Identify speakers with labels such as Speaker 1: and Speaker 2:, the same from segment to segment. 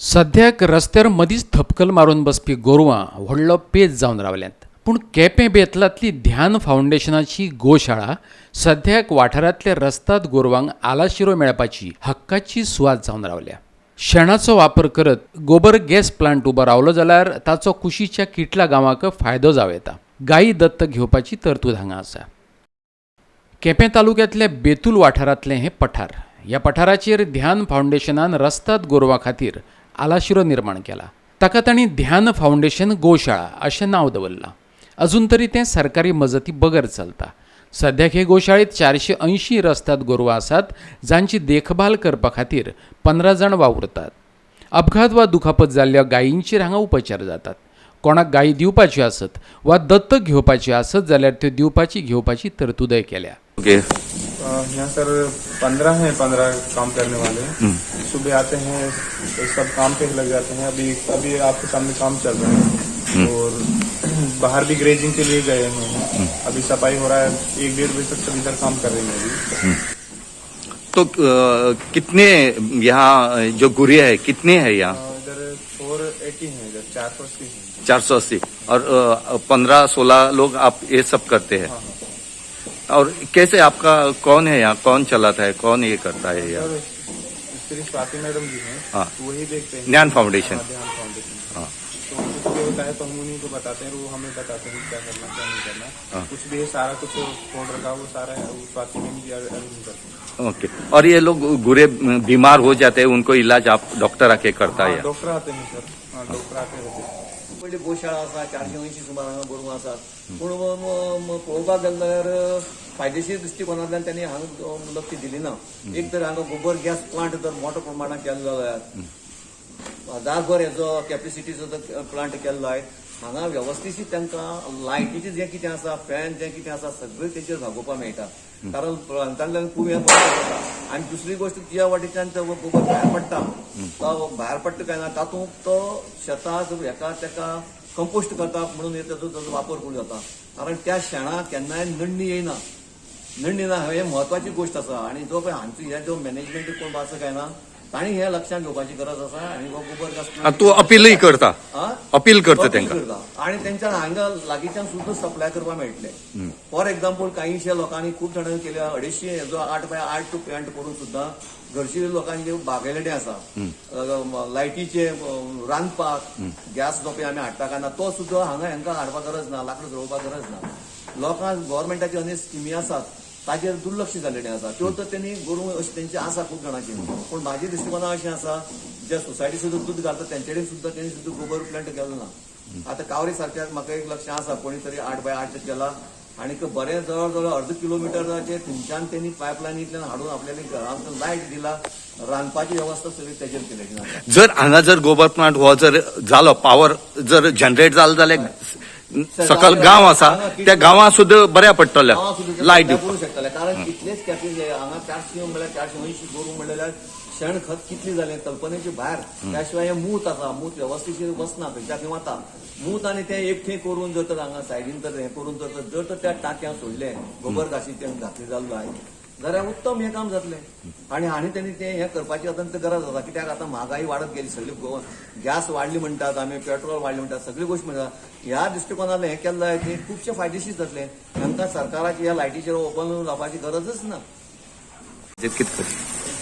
Speaker 1: सध्याक रस्त्यार मदींच थपकल मारून बसपी गोरवां व्हडलो पेज जावन रावल्यांत. पूण केपें बेतलांतली ध्यान फावंडेशनाची गोशाळा सध्याक वाठारांतल्या रस्तात गोरवांक आलाशिरो मेळपाची हक्काची सुवात जावन रावल्या. शेणाचो वापर करत गोबर गॅस प्लांट उबो रावलो जाल्यार ताचो कुशीच्या किटला गांवांक फायदो जावं येता. गायी दत्तक घेवपाची तरतूद हांगा आसा. केपें तालुक्यांतल्या बेतूल वाठारांतलें हें पठार. ह्या पठाराचेर ध्यान फावंडेशनान रस्तात गोरवां खातीर आलाशिरो निर्माण केला. ताका तांणी ध्यान फावंडेशन गोशाळा अशें नांव दवरलां. अजून तरी तें सरकारी मजती बगर चलता. सद्याक हे गोशाळेंत 480 रस्तात गोरवां आसात, जांची देखभाल करपा खातीर 15 जाण वावुरतात. अपघात वा दुखापत जाल्ल्या गायींचेर हांगा उपचार जातात. कोणाक गायी दिवपाच्यो आसत वा दत्तक घेवपाच्यो आसत जाल्यार त्यो दिवपाची घेवपाची तरतूदय केल्या.
Speaker 2: यहाँ सर 15 हैं, 15 काम करने वाले सुबह आते हैं तो सब काम पे लग जाते हैं. अभी आपके सामने काम चल रहा है और बाहर भी ग्रेजिंग के लिए गए हैं. अभी सफाई हो रहा है. 1-1.5 बजे तक सब इधर काम कर रहे हैं अभी.
Speaker 3: तो कितने यहाँ जो गुरे है कितने हैं यहाँ?
Speaker 2: इधर 480 हैं, इधर 480 हैं.
Speaker 3: 480 और 15-16 लोग आप ये सब करते हैं. और कैसे आपका कौन है यहाँ, कौन चलाता है, कौन ये करता है यहाँ?
Speaker 2: श्री स्वाति मैडम जी हैं.
Speaker 3: हाँ.
Speaker 2: वही देखते हैं.
Speaker 3: ज्ञान फाउंडेशन.
Speaker 2: ध्यान फाउंडेशन.
Speaker 3: हाँ.
Speaker 2: तो कुछ भी होता है तो हम उन्हीं को बताते हैं. वो हमें बताते हैं क्या करना क्या नहीं करना.
Speaker 3: हाँ.
Speaker 2: कुछ भी है सारा कुछ फोन रखा वो सारा है. स्वाति मैडम जी अरेंज करते हैं.
Speaker 3: ओके. और ये लोग गुरे बीमार हो जाते हैं, उनको इलाज आप डॉक्टर आके करता है?
Speaker 2: डॉक्टर आते हैं सर. हाँ, डॉक्टर आते हैं.
Speaker 4: पयली गोशाळा आसा, 480 सुमार हांगा गोरवां आसात. पूण पळोवपाक गेले जाल्यार फायदेशीर दृश्टिकोनांतल्यान त्यांनी हांगा लक्ष दिली ना. एक तर हांगा गोबर गॅस प्लांट जर मोठ्या प्रमाणात केल्लो जाल्यार 1000 हेजो कॅपॅसिटीचो जर प्लांट केल्लो आहे, हांगा व्यवस्थित तांकां लायटीचें जें कितें आसा, फॅन जें कितें आसा सगळें तेचेर भागोवपाक मेळटा. कारण प्लांटांतल्यान खूब हें पडटा. आनी दुसरी गोश्ट ज्या वाटेच्यान तो गोबर भायर पडटा, तो भायर पडटा काय ना तातूंत तो शेताक हेका तेका कंपोस्ट करता म्हणून ताचो वापर करूं जाता. कारण त्या शेणाक केन्नाय नडणी येयना. नडणी ना हे म्हत्वाची गोश्ट आसा. आनी जो पळय हांचो हे जो मॅनेजमेंट कोण आसा काय ना, तांणी हे लक्षात घेवपाची गरज आसा. आनी हो गोबर गॅस
Speaker 3: तू अपीलही करता? अपील करता तांकां?
Speaker 4: आणि त्यांच्या हांगा लागींच्यान सुद्धा सप्लाय करपाक मेळटले. फॉर एक्झाम्पल काहीशे लोकांनी खूब जाणांनी केल्या 250 हेजो 8x8 प्लांट करून सुद्धा घरची लोकांचे बागेलेडे आसा, लायटीचे रांदपाक गॅस जो पळय आमी हाडटा काय ना तो सुद्धा हांगा हांकां हाडपाक गरज ना, लाकूड जळोवपाक गरज ना. लोकांक गव्हर्मेंटाची अनेक स्किमी आसात ताजेर दुर्लक्ष जाल्लेले आसा. त्यो तर त्यांनी गोरू अशी त्यांची आसा खूब जाणांची. पूण म्हाजी दृश्टिकोना अशें आसा, जे सोसायटी सुद्धा दूध घालता तेंचे कडेन सुद्धा त्यांनी सुद्धा गोबर प्लांट केलो ना. आता कावरी सारख्याक म्हाका एक लक्ष आसा, कोणी तरी 8x8 केला आणि बरें जवळ अर्ध किलोमिटराचे थंयच्यान त्यांनी पायपलायनींतल्यान हाडून आपल्याला घरांत लायट दिला. रांदपाची व्यवस्था सगळी तेजेर केलेली ना.
Speaker 3: जर हांगा जर गोबर प्लांट हो जर जालो, पॉवर जर जनरेट जालो जाल्यार सकल गांव आसा त्या गांवां सुद्धा बऱ्या पडटल्या लायट
Speaker 4: करूं शकतले. कारण कितलेच कॅपॅसिटी हांगा 400 म्हणल्यार 480 गोरू म्हणल्यार शेण खत कितली जालें कल्पनेचे भायर. त्याशिवाय हे मूत आसा, मूत व्यवस्थिशीर वचना, खंयच्याक वता. मूत आनी तें एकठें करून जर तर हांगा सायडीन तर हें करून जर तर त्या टांक्यान सोडलें गोबर घाशीचें घातलें जाल्लो आहे जाल्यार उत्तम हें काम जातलें. आनी त्यांनी तें हें करपाची अत्यंत गरज आसा. कित्याक आतां म्हारगाई वाडत गेली, सगळी गॅस वाडली म्हणटात आमी, पेट्रोल वाडली म्हणटात, सगळी गोश्ट म्हणटात. ह्या दृश्टिकोनातल्यान हें केल्लें आहे तें खुबशें फायदेशीर जातलें. तांकां सरकाराची ह्या लायटीचेर ओपन लावपाची गरजच ना.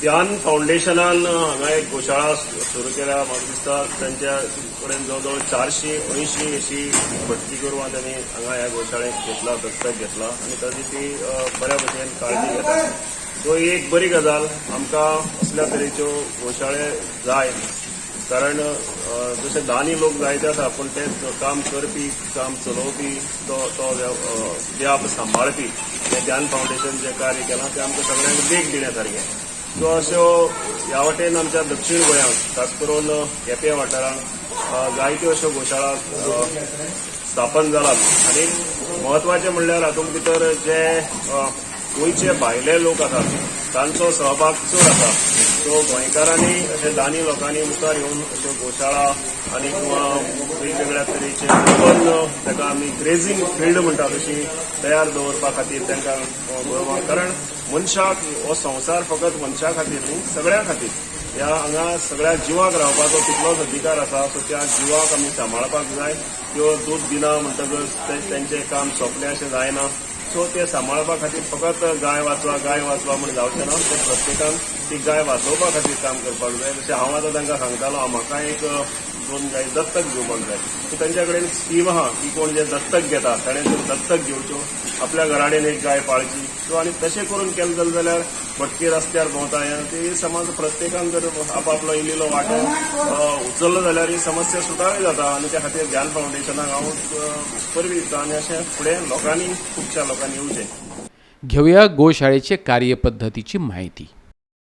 Speaker 5: ध्यान फाउंडेशनान हांगा एक गोशाळा सुरू केल्या. म्हाका दिसता त्यांच्या कडेन जवळ 480 अशी भटकी गोरवां त्यांनी हांगा ह्या गोशाळेक घेतला, दत्तक घेतला आणि ताची ती बऱ्या भशेन काळजी घेता. सो ही एक बरी गजाल. आमकां असल्या तरेच्यो गोशाळे जाय. कारण जशे दानी लोक जायते आसा, पूण ते काम करपी, काम चलोवपी, तो व्याप सांबाळपी हें ध्यान फाउंडेशन जें कार्य केलां तें आमकां सगळ्यांक देख दिण्यासारकें. सो अश्यो ह्या वटेन आमच्या दक्षिण गोंयांत, खास करून केपें वाठारांत जायत्यो अश्यो गोशाळा स्थापन जालात. आनी म्हत्वाचें म्हणल्यार हातूंत भितर जे गोंयचे भायले लोक आसात तांचो सहभाग चड आसा. सो गोंयकारांनी अशे दानी लोकांनी मुखार येवन अश्यो गोशाळा आनी किंवा वेगवेगळ्या तरेचे ओपन ताका आमी ग्रेजिंग फिल्ड म्हणटात अशी तयार दवरपा खातीर तांकां गोरवां. कारण मनशाक हो संवसार फकत मनशा खातीर न्ही, सगळ्यां खातीर ह्या हांगा सगळ्या जिवाक रावपाचो तितलोच अधिकार आसा. सो त्या जिवाक आमी सांबाळपाक जाय. त्यो दूध दिना म्हणटकच तेंचें काम सोंपलें अशें जायना. सो ते सांबाळपा खातीर फकत गाय वाचवा म्हण जावचें ना. ते प्रत्येकान ती गाय वाचोवपा खातीर काम करपाक जाय. जशें हांव आतां तांकां सांगतालो म्हाका एक 2 गाय दत्तक घेवपाक जाय. सो तेंच्या कडेन स्कीम आहा की कोण जे दत्तक घेता ताणें त्यो दत्तक घेवच्यो, आपल्या घराडेन एक गाय पाळची. सो आनी तशें करून केलें जाल्यार भटकी रस्त्यार भोंवता ते समज प्रत्येकान जर आपापलो इल्लो वांटो उचललो जाल्यार ही समस्या सुटावी जाता. आनी त्या खातीर ध्यान फावंडेशनाक हांव परबी दिता आनी अशें फुडें लोकांनी खुबश्या लोकांनी येवचें.
Speaker 1: घेऊया गोशाळेचे कार्यपद्धतीची माहिती.